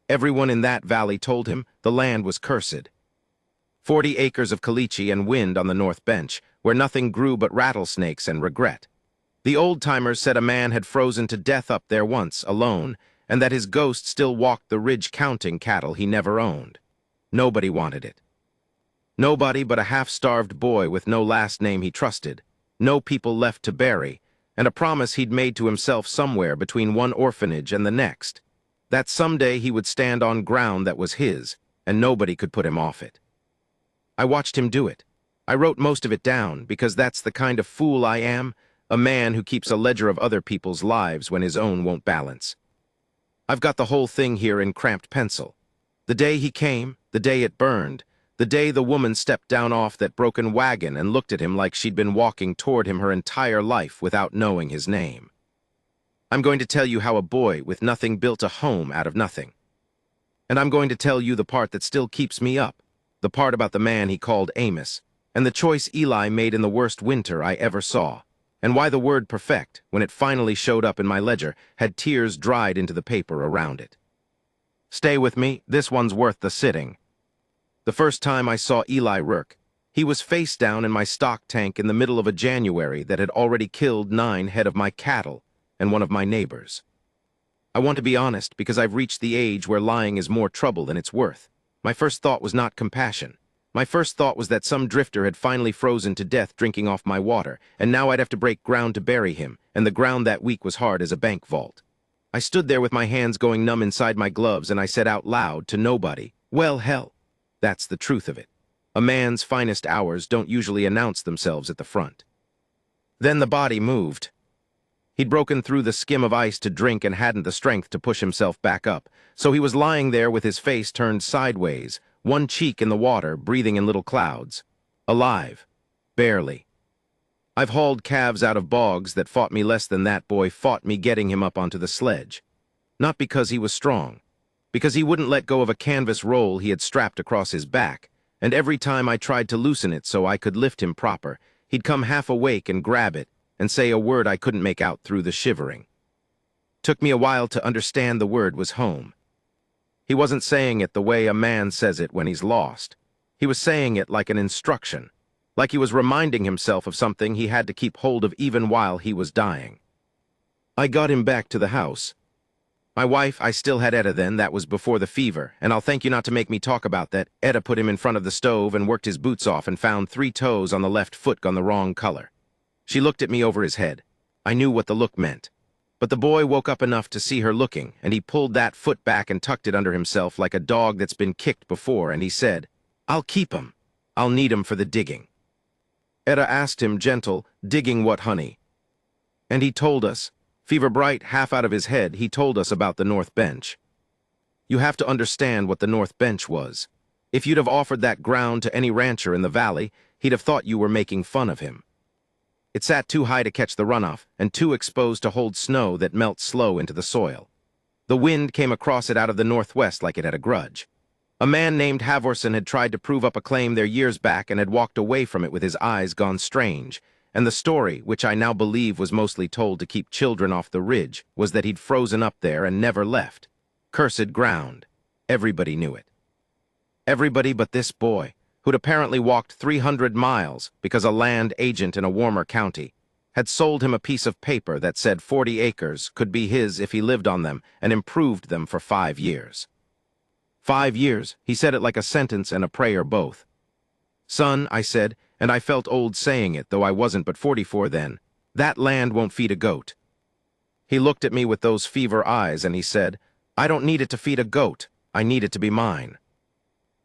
Everyone in that valley told him the land was cursed. 40 acres of caliche and wind on the north bench, where nothing grew but rattlesnakes and regret. The old-timers said a man had frozen to death up there once, alone, and that his ghost still walked the ridge counting cattle he never owned. Nobody wanted it. Nobody but a half-starved boy with no last name he trusted, no people left to bury, and a promise he'd made to himself somewhere between one orphanage and the next, that someday he would stand on ground that was his, and nobody could put him off it. I watched him do it. I wrote most of it down, because that's the kind of fool I am, a man who keeps a ledger of other people's lives when his own won't balance. I've got the whole thing here in cramped pencil. The day he came, the day it burned, the day the woman stepped down off that broken wagon and looked at him like she'd been walking toward him her entire life without knowing his name. I'm going to tell you how a boy with nothing built a home out of nothing. And I'm going to tell you the part that still keeps me up, the part about the man he called Amos, and the choice Eli made in the worst winter I ever saw, and why the word perfect, when it finally showed up in my ledger, had tears dried into the paper around it. Stay with me, this one's worth the sitting. The first time I saw Eli Rourke, he was face down in my stock tank in the middle of a January that had already killed 9 head of my cattle and one of my neighbors. I want to be honest because I've reached the age where lying is more trouble than it's worth. My first thought was not compassion. My first thought was that some drifter had finally frozen to death drinking off my water, and now I'd have to break ground to bury him, and the ground that week was hard as a bank vault. I stood there with my hands going numb inside my gloves, and I said out loud to nobody, "Well, hell." That's the truth of it. A man's finest hours don't usually announce themselves at the front. Then the body moved. He'd broken through the skim of ice to drink and hadn't the strength to push himself back up, so he was lying there with his face turned sideways, one cheek in the water, breathing in little clouds. Alive. Barely. I've hauled calves out of bogs that fought me less than that boy fought me getting him up onto the sledge. Not because he was strong, because he wouldn't let go of a canvas roll he had strapped across his back, and every time I tried to loosen it so I could lift him proper, he'd come half awake and grab it, and say a word I couldn't make out through the shivering. Took me a while to understand the word was home. He wasn't saying it the way a man says it when he's lost. He was saying it like an instruction, like he was reminding himself of something he had to keep hold of even while he was dying. I got him back to the house. My wife, I still had Etta then, that was before the fever, and I'll thank you not to make me talk about that. Etta put him in front of the stove and worked his boots off and found 3 toes on the left foot gone the wrong color. She looked at me over his head. I knew what the look meant. But the boy woke up enough to see her looking, and he pulled that foot back and tucked it under himself like a dog that's been kicked before, and he said, "I'll keep 'em. I'll need 'em for the digging." Etta asked him, gentle, "Digging what, honey?" And he told us, fever bright, half out of his head, he told us about the North Bench. You have to understand what the North Bench was. If you'd have offered that ground to any rancher in the valley, he'd have thought you were making fun of him. It sat too high to catch the runoff, and too exposed to hold snow that melts slow into the soil. The wind came across it out of the northwest like it had a grudge. A man named Havorson had tried to prove up a claim there years back and had walked away from it with his eyes gone strange, and the story, which I now believe was mostly told to keep children off the ridge, was that he'd frozen up there and never left. Cursed ground. Everybody knew it. Everybody but this boy, who'd apparently walked 300 miles because a land agent in a warmer county had sold him a piece of paper that said 40 acres could be his if he lived on them and improved them for 5 years. 5 years, he said it like a sentence and a prayer both. "Son," I said, and I felt old saying it, though I wasn't but 44 then, "that land won't feed a goat." He looked at me with those fever eyes and he said, "I don't need it to feed a goat, I need it to be mine."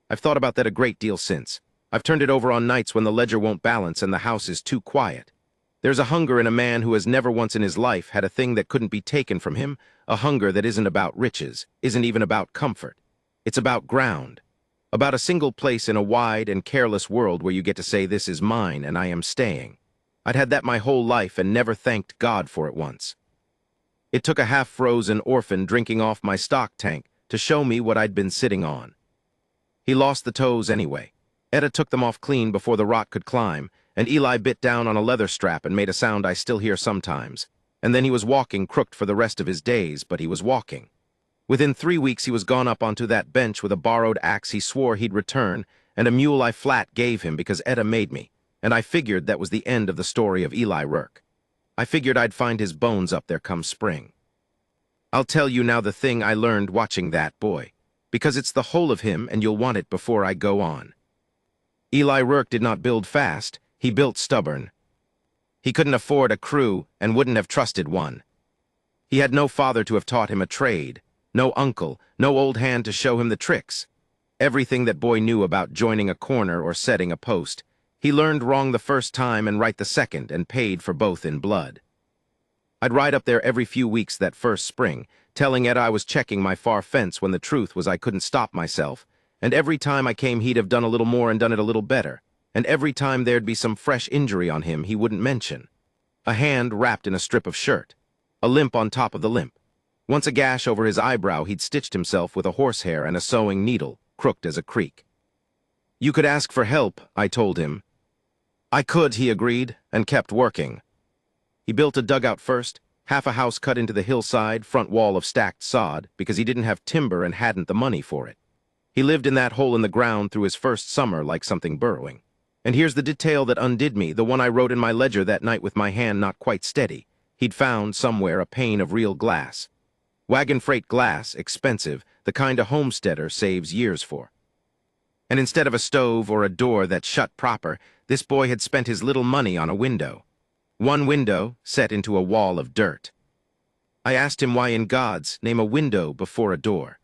I've thought about that a great deal since. I've turned it over on nights when the ledger won't balance and the house is too quiet. There's a hunger in a man who has never once in his life had a thing that couldn't be taken from him, a hunger that isn't about riches, isn't even about comfort. It's about ground, about a single place in a wide and careless world where you get to say, "This is mine and I am staying." I'd had that my whole life and never thanked God for it once. It took a half-frozen orphan drinking off my stock tank to show me what I'd been sitting on. He lost the toes anyway. Etta took them off clean before the rot could climb, and Eli bit down on a leather strap and made a sound I still hear sometimes. And then he was walking crooked for the rest of his days, but he was walking. Within 3 weeks he was gone up onto that bench with a borrowed axe he swore he'd return, and a mule I flat gave him because Etta made me, and I figured that was the end of the story of Eli Rourke. I figured I'd find his bones up there come spring. I'll tell you now the thing I learned watching that boy, because it's the whole of him and you'll want it before I go on. Eli Rourke did not build fast, he built stubborn. He couldn't afford a crew and wouldn't have trusted one. He had no father to have taught him a trade, no uncle, no old hand to show him the tricks. Everything that boy knew about joining a corner or setting a post, he learned wrong the first time and right the second and paid for both in blood. I'd ride up there every few weeks that first spring, telling Etta I was checking my far fence when the truth was I couldn't stop myself, and every time I came he'd have done a little more and done it a little better, and every time there'd be some fresh injury on him he wouldn't mention. A hand wrapped in a strip of shirt, a limp on top of the limp. Once a gash over his eyebrow he'd stitched himself with a horsehair and a sewing needle, crooked as a creek. You could ask for help, I told him. I could, he agreed, and kept working. He built a dugout first, half a house cut into the hillside, front wall of stacked sod, because he didn't have timber and hadn't the money for it. He lived in that hole in the ground through his first summer like something burrowing. And here's the detail that undid me, the one I wrote in my ledger that night with my hand not quite steady. He'd found, somewhere, a pane of real glass. Wagon freight glass, expensive, the kind a homesteader saves years for. And instead of a stove or a door that shut proper, this boy had spent his little money on a window. One window set into a wall of dirt. I asked him why in God's name a window before a door.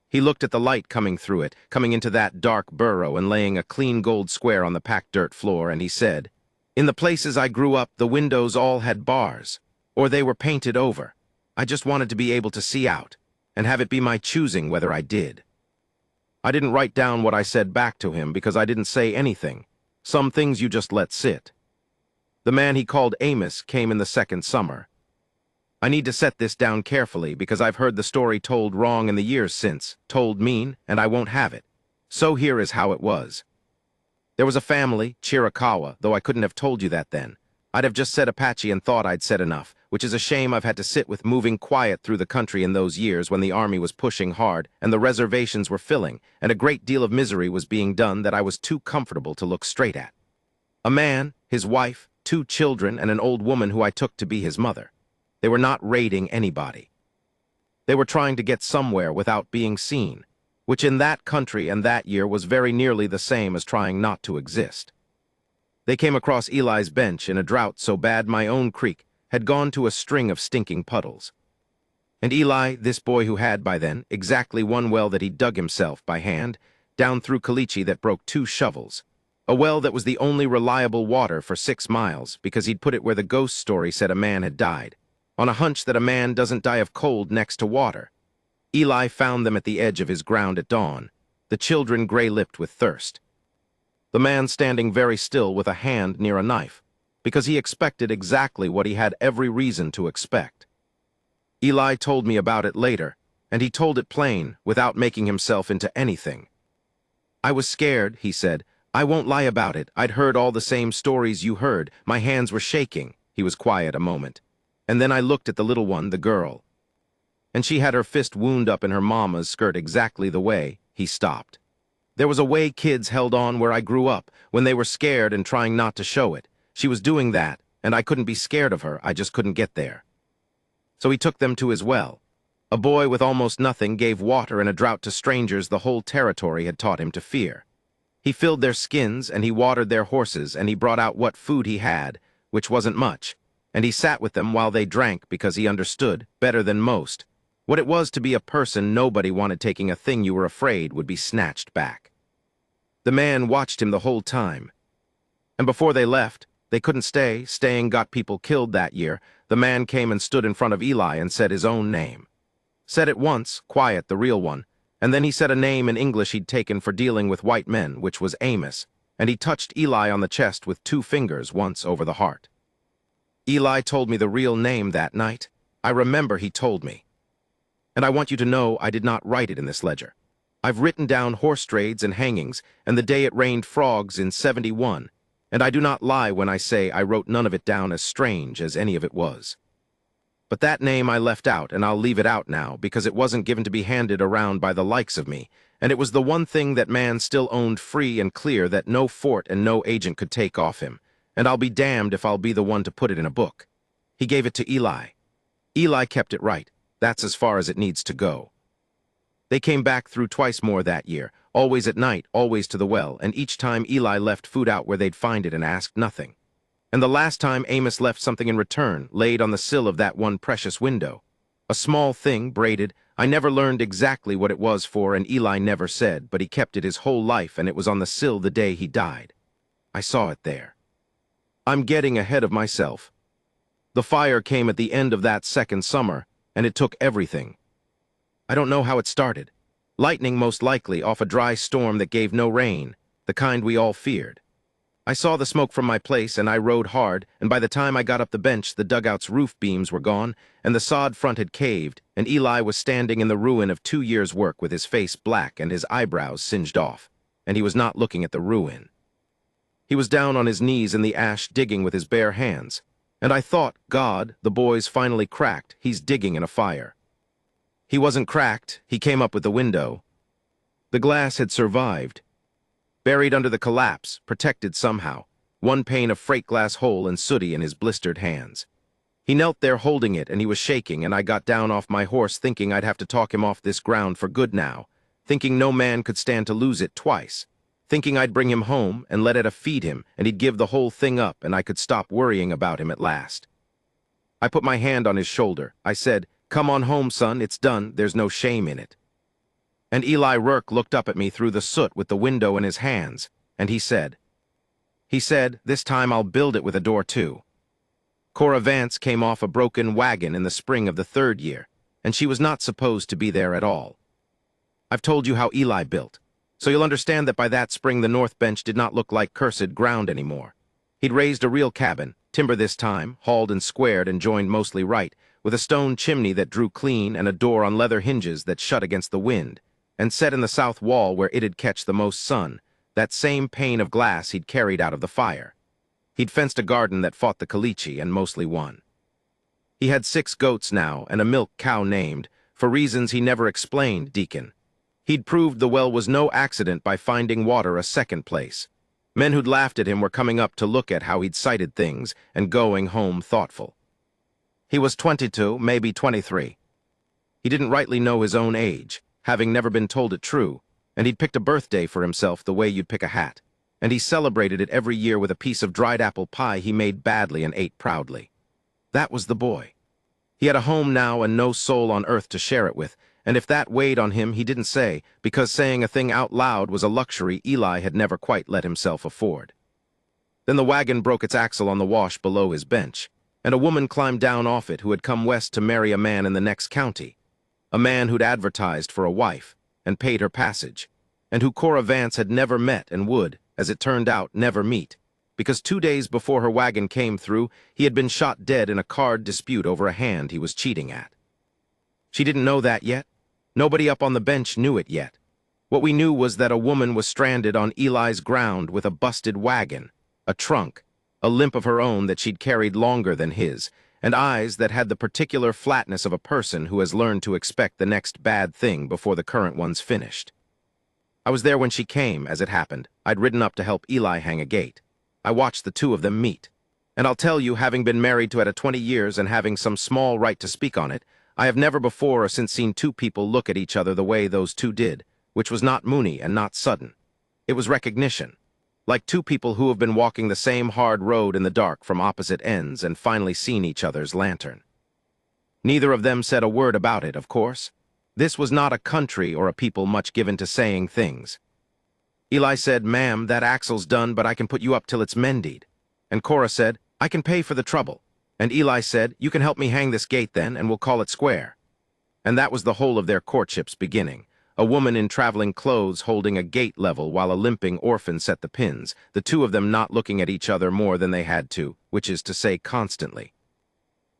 He looked at the light coming through it, coming into that dark burrow and laying a clean gold square on the packed dirt floor, and he said, "In the places I grew up, the windows all had bars, or they were painted over. I just wanted to be able to see out, and have it be my choosing whether I did." I didn't write down what I said back to him because I didn't say anything. Some things you just let sit. The man he called Amos came in the second summer. I need to set this down carefully because I've heard the story told wrong in the years since, told mean, and I won't have it. So here is how it was. There was a family, Chiricahua, though I couldn't have told you that then. I'd have just said Apache and thought I'd said enough, which is a shame I've had to sit with moving quiet through the country in those years when the army was pushing hard and the reservations were filling, and a great deal of misery was being done that I was too comfortable to look straight at. A man, his wife, 2 children, and an old woman who I took to be his mother. They were not raiding anybody. They were trying to get somewhere without being seen, which in that country and that year was very nearly the same as trying not to exist. They came across Eli's bench in a drought so bad my own creek had gone to a string of stinking puddles. And Eli, this boy who had, by then, exactly one well that he dug himself by hand, down through Caliche that broke 2 shovels. A well that was the only reliable water for 6 miles because he'd put it where the ghost story said a man had died, on a hunch that a man doesn't die of cold next to water. Eli found them at the edge of his ground at dawn, the children gray-lipped with thirst. The man standing very still with a hand near a knife, because he expected exactly what he had every reason to expect. Eli told me about it later, and he told it plain, without making himself into anything. I was scared, he said. I won't lie about it. I'd heard all the same stories you heard. My hands were shaking. He was quiet a moment. And then I looked at the little one, the girl. And she had her fist wound up in her mama's skirt exactly the way. He stopped. There was a way kids held on where I grew up, when they were scared and trying not to show it. She was doing that, and I couldn't be scared of her. I just couldn't get there. So he took them to his well. A boy with almost nothing gave water in a drought to strangers the whole territory had taught him to fear. He filled their skins, and he watered their horses, and he brought out what food he had, which wasn't much, and he sat with them while they drank because he understood, better than most, what it was to be a person nobody wanted taking a thing you were afraid would be snatched back. The man watched him the whole time. And before they left, they couldn't stay. Staying got people killed that year. The man came and stood in front of Eli and said his own name. Said it once, quiet, the real one, and then he said a name in English he'd taken for dealing with white men, which was Amos, and he touched Eli on the chest with 2 fingers once over the heart. Eli told me the real name that night. I remember he told me. And I want you to know I did not write it in this ledger. I've written down horse trades and hangings, and the day it rained frogs in 71, and I do not lie when I say I wrote none of it down as strange as any of it was. But that name I left out, and I'll leave it out now, because it wasn't given to be handed around by the likes of me, and it was the one thing that man still owned free and clear that no fort and no agent could take off him, and I'll be damned if I'll be the one to put it in a book. He gave it to Eli. Eli kept it right. That's as far as it needs to go. They came back through twice more that year, always at night, always to the well, and each time Eli left food out where they'd find it and asked nothing. And the last time Amos left something in return, laid on the sill of that one precious window. A small thing, braided. I never learned exactly what it was for, and Eli never said, but he kept it his whole life, and it was on the sill the day he died. I saw it there. I'm getting ahead of myself. The fire came at the end of that second summer, and it took everything. I don't know how it started. Lightning, most likely, off a dry storm that gave no rain, the kind we all feared. I saw the smoke from my place, and I rode hard, and by the time I got up the bench, the dugout's roof beams were gone, and the sod front had caved, and Eli was standing in the ruin of 2 years' work with his face black and his eyebrows singed off, and he was not looking at the ruin. He was down on his knees in the ash digging with his bare hands, and I thought, God, the boy's finally cracked, he's digging in a fire. He wasn't cracked, he came up with the window. The glass had survived. Buried under the collapse, protected somehow, one pane of freight glass hole and sooty in his blistered hands. He knelt there holding it, and he was shaking, and I got down off my horse thinking I'd have to talk him off this ground for good now, thinking no man could stand to lose it twice, thinking I'd bring him home and let Etta feed him, and he'd give the whole thing up, and I could stop worrying about him at last. I put my hand on his shoulder. I said, "Come on home, son, it's done, there's no shame in it." And Eli Rourke looked up at me through the soot with the window in his hands, and he said, "This time I'll build it with a door too." Cora Vance came off a broken wagon in the spring of the 3rd year, and she was not supposed to be there at all. I've told you how Eli built, so you'll understand that by that spring the north bench did not look like cursed ground anymore. He'd raised a real cabin, timber this time, hauled and squared and joined mostly right, with a stone chimney that drew clean and a door on leather hinges that shut against the wind, and set in the south wall where it'd catch the most sun, that same pane of glass he'd carried out of the fire. He'd fenced a garden that fought the caliche and mostly won. He had 6 goats now and a milk cow named, for reasons he never explained, Deacon. He'd proved the well was no accident by finding water a second place. Men who'd laughed at him were coming up to look at how he'd sighted things and going home thoughtful. He was 22, maybe 23. He didn't rightly know his own age, having never been told it true, and he'd picked a birthday for himself the way you'd pick a hat, and he celebrated it every year with a piece of dried apple pie he made badly and ate proudly. That was the boy. He had a home now and no soul on earth to share it with, and if that weighed on him he didn't say, because saying a thing out loud was a luxury Eli had never quite let himself afford. Then the wagon broke its axle on the wash below his bench, and a woman climbed down off it who had come west to marry a man in the next county, a man who'd advertised for a wife and paid her passage, and who Cora Vance had never met and would, as it turned out, never meet, because 2 days before her wagon came through, he had been shot dead in a card dispute over a hand he was cheating at. She didn't know that yet. Nobody up on the bench knew it yet. What we knew was that a woman was stranded on Eli's ground with a busted wagon, a trunk, a limp of her own that she'd carried longer than his, and eyes that had the particular flatness of a person who has learned to expect the next bad thing before the current one's finished. I was there when she came, as it happened. I'd ridden up to help Eli hang a gate. I watched the two of them meet. And I'll tell you, having been married to Etta 20 years and having some small right to speak on it, I have never before or since seen 2 people look at each other the way those 2 did, which was not moony and not sudden. It was recognition. Like 2 people who have been walking the same hard road in the dark from opposite ends and finally seen each other's lantern. Neither of them said a word about it, of course. This was not a country or a people much given to saying things. Eli said, "Ma'am, that axle's done, but I can put you up till it's mended." And Cora said, "I can pay for the trouble." And Eli said, "You can help me hang this gate then, and we'll call it square." And that was the whole of their courtship's beginning. A woman in traveling clothes holding a gate level while a limping orphan set the pins, the 2 of them not looking at each other more than they had to, which is to say constantly.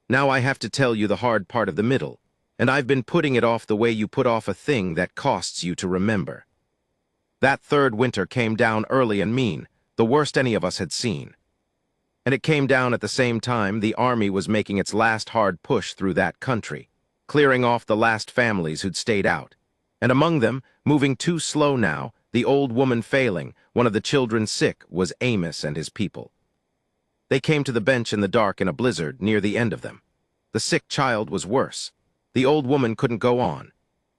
Now I have to tell you the hard part of the middle, and I've been putting it off the way you put off a thing that costs you to remember. That 3rd winter came down early and mean, the worst any of us had seen. And it came down at the same time the army was making its last hard push through that country, clearing off the last families who'd stayed out. And among them, moving too slow now, the old woman failing, one of the children sick, was Amos and his people. They came to the bench in the dark in a blizzard near the end of them. The sick child was worse. The old woman couldn't go on.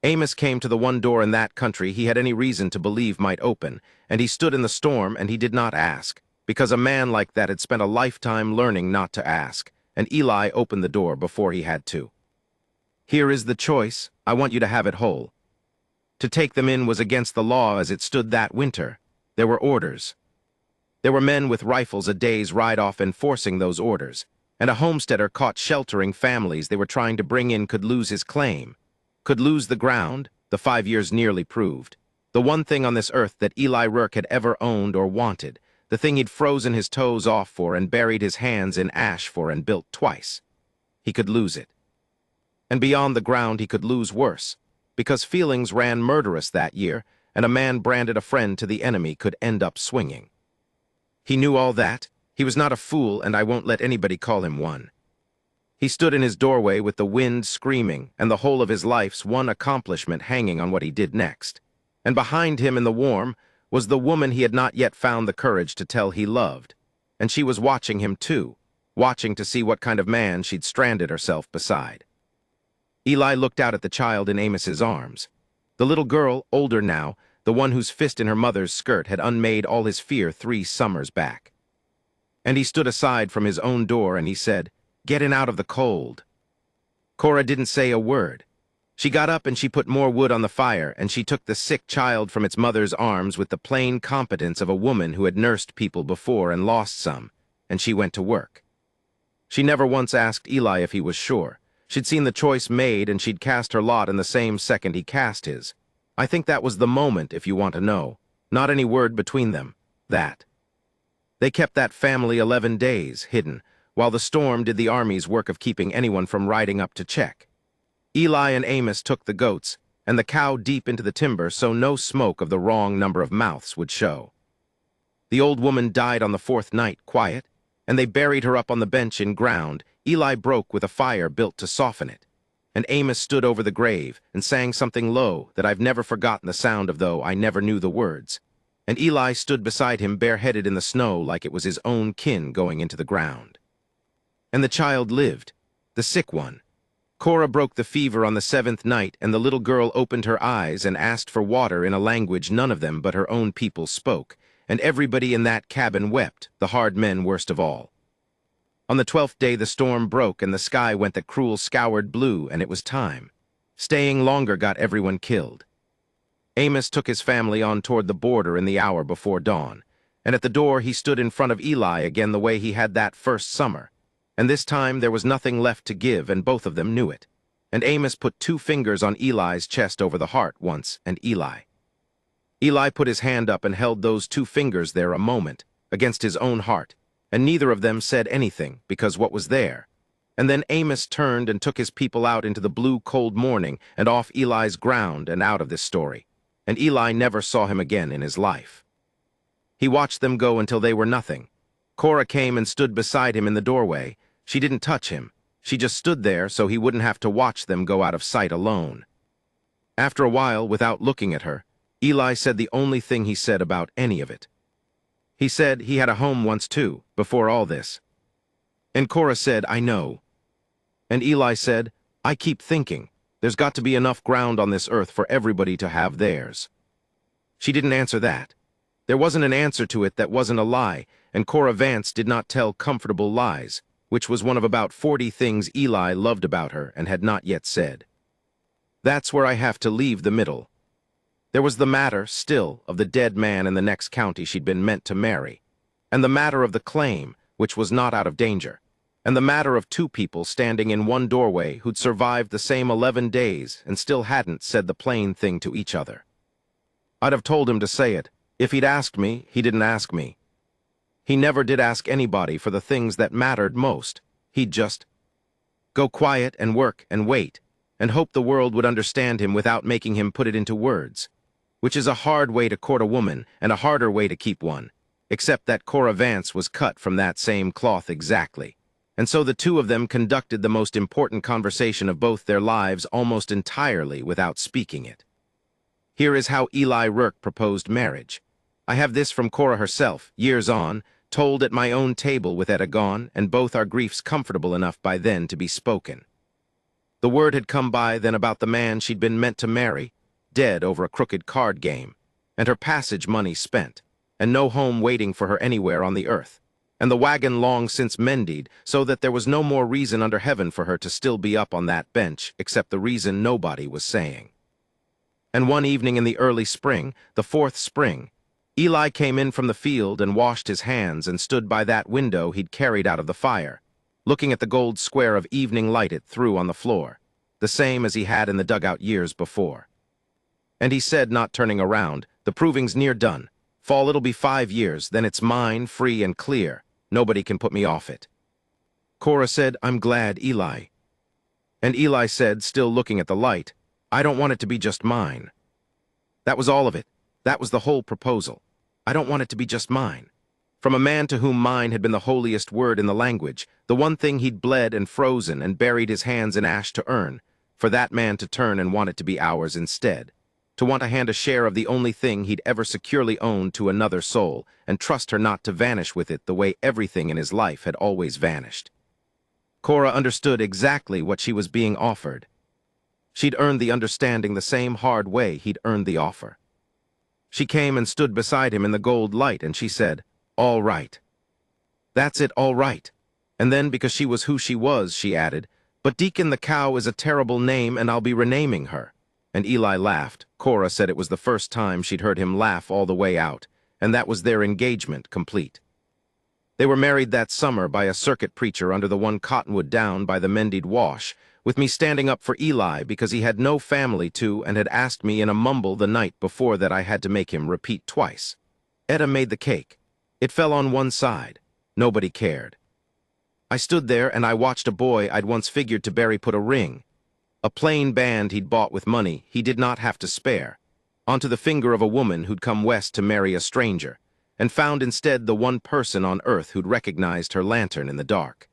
Amos came to the one door in that country he had any reason to believe might open, and he stood in the storm and he did not ask, because a man like that had spent a lifetime learning not to ask, and Eli opened the door before he had to. Here is the choice. I want you to have it whole. To take them in was against the law as it stood that winter. There were orders. There were men with rifles a day's ride off enforcing those orders, and a homesteader caught sheltering families they were trying to bring in could lose his claim, could lose the ground, the 5 years nearly proved, the one thing on this earth that Eli Rourke had ever owned or wanted, the thing he'd frozen his toes off for and buried his hands in ash for and built twice. He could lose it. And beyond the ground he could lose worse, because feelings ran murderous that year, and a man branded a friend to the enemy could end up swinging. He knew all that. He was not a fool, and I won't let anybody call him one. He stood in his doorway with the wind screaming and the whole of his life's one accomplishment hanging on what he did next. And behind him in the warm was the woman he had not yet found the courage to tell he loved. And she was watching him too, watching to see what kind of man she'd stranded herself beside. Eli looked out at the child in Amos's arms. The little girl, older now, the one whose fist in her mother's skirt had unmade all his fear 3 summers back. And he stood aside from his own door and he said, "Get in out of the cold." Cora didn't say a word. She got up and she put more wood on the fire and she took the sick child from its mother's arms with the plain competence of a woman who had nursed people before and lost some, and she went to work. She never once asked Eli if he was sure. She'd seen the choice made and she'd cast her lot in the same second he cast his. I think that was the moment, if you want to know. Not any word between them. That. They kept that family 11 days, hidden, while the storm did the army's work of keeping anyone from riding up to check. Eli and Amos took the goats, and the cow deep into the timber so no smoke of the wrong number of mouths would show. The old woman died on the 4th night, quiet, and they buried her up on the bench in ground. Eli broke with a fire built to soften it. And Amos stood over the grave and sang something low that I've never forgotten the sound of, though I never knew the words. And Eli stood beside him bareheaded in the snow like it was his own kin going into the ground. And the child lived, the sick one. Cora broke the fever on the 7th night, and the little girl opened her eyes and asked for water in a language none of them but her own people spoke, and everybody in that cabin wept, the hard men worst of all. On the 12th day the storm broke and the sky went the cruel scoured blue, and it was time. Staying longer got everyone killed. Amos took his family on toward the border in the hour before dawn, and at the door he stood in front of Eli again the way he had that first summer. And this time there was nothing left to give, and both of them knew it. And Amos put 2 fingers on Eli's chest over the heart once, and Eli put his hand up and held those 2 fingers there a moment, against his own heart, and neither of them said anything, because what was there. And then Amos turned and took his people out into the blue cold morning and off Eli's ground and out of this story, and Eli never saw him again in his life. He watched them go until they were nothing. Cora came and stood beside him in the doorway. She didn't touch him. She just stood there so he wouldn't have to watch them go out of sight alone. After a while, without looking at her, Eli said the only thing he said about any of it. He said he had a home once too, before all this. And Cora said, "I know." And Eli said, "I keep thinking, there's got to be enough ground on this earth for everybody to have theirs." She didn't answer that. There wasn't an answer to it that wasn't a lie, and Cora Vance did not tell comfortable lies, which was one of about 40 things Eli loved about her and had not yet said. That's where I have to leave the middle. There was the matter, still, of the dead man in the next county she'd been meant to marry, and the matter of the claim, which was not out of danger, and the matter of 2 people standing in one doorway who'd survived the same 11 days and still hadn't said the plain thing to each other. I'd have told him to say it. If he'd asked me, he didn't ask me. He never did ask anybody for the things that mattered most. He'd just go quiet and work and wait, and hope the world would understand him without making him put it into words, which is a hard way to court a woman and a harder way to keep one. except that Cora Vance was cut from that same cloth exactly. And so the two of them conducted the most important conversation of both their lives almost entirely without speaking it. Here is how Eli Rourke proposed marriage. I have this from Cora herself, years on, told at my own table with Etta gone, and both our griefs comfortable enough by then to be spoken. The word had come by then about the man she'd been meant to marry, dead over a crooked card game, and her passage money spent, and no home waiting for her anywhere on the earth, and the wagon long since mended, so that there was no more reason under heaven for her to still be up on that bench, except the reason nobody was saying. And one evening in the early spring, the fourth spring, Eli came in from the field and washed his hands and stood by that window he'd carried out of the fire, looking at the gold square of evening light it threw on the floor, the same as he had in the dugout years before. And he said, not turning around, "The proving's near done. Fall it'll be 5 years, then it's mine, free and clear. Nobody can put me off it." Cora said, "I'm glad, Eli." And Eli said, still looking at the light, "I don't want it to be just mine." That was all of it. That was the whole proposal. I don't want it to be just mine. From a man to whom mine had been the holiest word in the language, the one thing he'd bled and frozen and buried his hands in ash to earn, for that man to turn and want it to be ours instead, to want to hand a share of the only thing he'd ever securely owned to another soul, and trust her not to vanish with it the way everything in his life had always vanished. Cora understood exactly what she was being offered. She'd earned the understanding the same hard way he'd earned the offer. She came and stood beside him in the gold light, and she said, "All right." That's it, all right. And then, because she was who she was, she added, "But Deacon the Cow is a terrible name, and I'll be renaming her." And Eli laughed. Cora said it was the first time she'd heard him laugh all the way out, and that was their engagement complete. They were married that summer by a circuit preacher under the one cottonwood down by the Mended Wash, with me standing up for Eli because he had no family to and had asked me in a mumble the night before that I had to make him repeat twice. Etta made the cake. It fell on one side. Nobody cared. I stood there and I watched a boy I'd once figured to bury put a ring, a plain band he'd bought with money he did not have to spare, onto the finger of a woman who'd come west to marry a stranger, and found instead the one person on earth who'd recognized her lantern in the dark.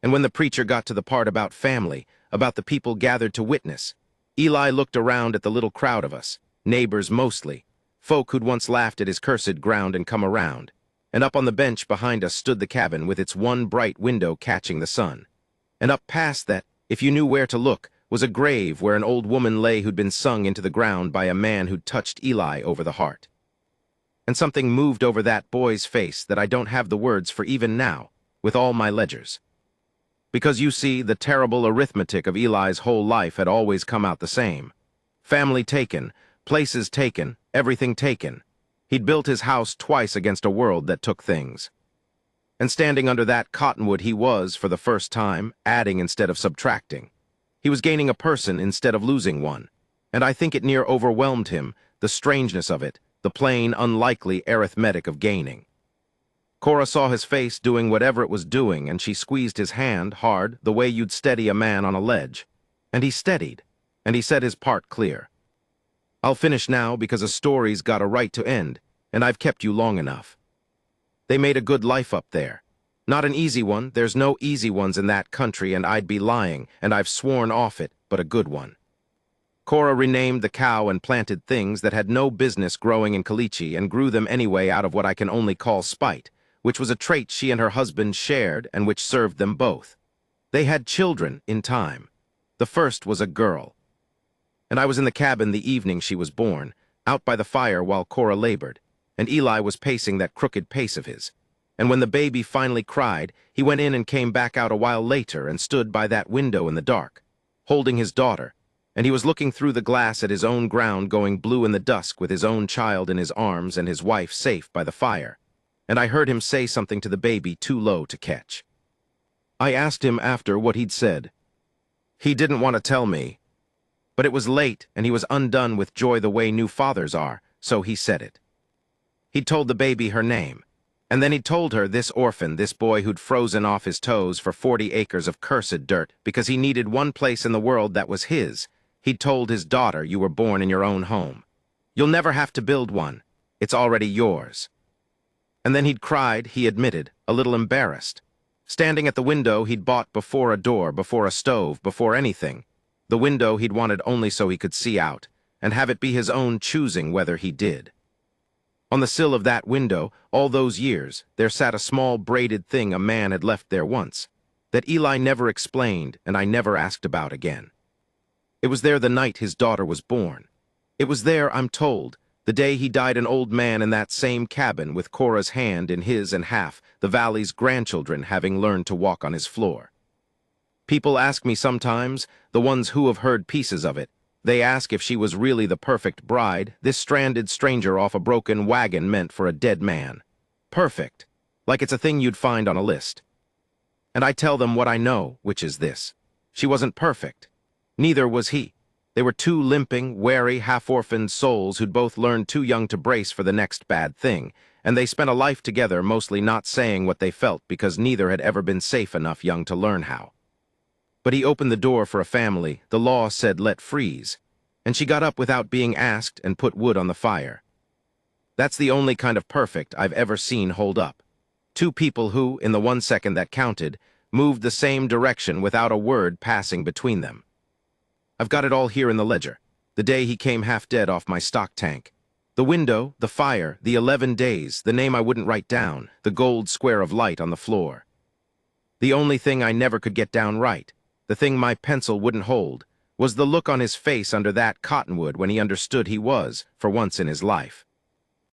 And when the preacher got to the part about family, about the people gathered to witness, Eli looked around at the little crowd of us, neighbors mostly, folk who'd once laughed at his cursed ground and come around, and up on the bench behind us stood the cabin with its one bright window catching the sun. And up past that, if you knew where to look, was a grave where an old woman lay who'd been sung into the ground by a man who'd touched Eli over the heart. And something moved over that boy's face that I don't have the words for even now, with all my ledgers. Because you see, the terrible arithmetic of Eli's whole life had always come out the same. Family taken, places taken, everything taken. He'd built his house twice against a world that took things. And standing under that cottonwood he was, for the first time, adding instead of subtracting. He was gaining a person instead of losing one. And I think it near overwhelmed him, the strangeness of it, the plain, unlikely arithmetic of gaining. Cora saw his face doing whatever it was doing, and she squeezed his hand hard, the way you'd steady a man on a ledge. And he steadied, and he said his part clear. "I'll finish now because a story's got a right to end, and I've kept you long enough. They made a good life up there. Not an easy one, there's no easy ones in that country, and I'd be lying, and I've sworn off it, but a good one." Cora renamed the cow and planted things that had no business growing in Kalichi and grew them anyway out of what I can only call spite, which was a trait she and her husband shared and which served them both. They had children in time. The first was a girl. And I was in the cabin the evening she was born, out by the fire while Cora labored, and Eli was pacing that crooked pace of his. And when the baby finally cried, he went in and came back out a while later and stood by that window in the dark, holding his daughter, and he was looking through the glass at his own ground going blue in the dusk with his own child in his arms and his wife safe by the fire. And I heard him say something to the baby too low to catch. I asked him after what he'd said. He didn't want to tell me. But it was late, and he was undone with joy the way new fathers are, so he said it. He'd told the baby her name, and then he'd told her this orphan, this boy who'd frozen off his toes for 40 acres of cursed dirt because he needed one place in the world that was his. He'd told his daughter, "You were born in your own home. You'll never have to build one. It's already yours." And then he'd cried, he admitted, a little embarrassed. Standing at the window he'd bought before a door, before a stove, before anything. The window he'd wanted only so he could see out, and have it be his own choosing whether he did. On the sill of that window, all those years, there sat a small braided thing a man had left there once, that Eli never explained and I never asked about again. It was there the night his daughter was born. It was there, I'm told, the day he died an old man in that same cabin with Cora's hand in his and half the valley's grandchildren having learned to walk on his floor. People ask me sometimes, the ones who have heard pieces of it, they ask if she was really the perfect bride, this stranded stranger off a broken wagon meant for a dead man. Perfect, like it's a thing you'd find on a list. And I tell them what I know, which is this. She wasn't perfect. Neither was he. They were two limping, wary, half-orphaned souls who'd both learned too young to brace for the next bad thing, and they spent a life together mostly not saying what they felt because neither had ever been safe enough young to learn how. But he opened the door for a family, the law said let freeze, and she got up without being asked and put wood on the fire. That's the only kind of perfect I've ever seen hold up. Two people who, in the 1 second that counted, moved the same direction without a word passing between them. I've got it all here in the ledger. The day he came half dead off my stock tank. The window, the fire, the 11 days, the name I wouldn't write down, the gold square of light on the floor. The only thing I never could get down right, the thing my pencil wouldn't hold, was the look on his face under that cottonwood when he understood he was, for once in his life,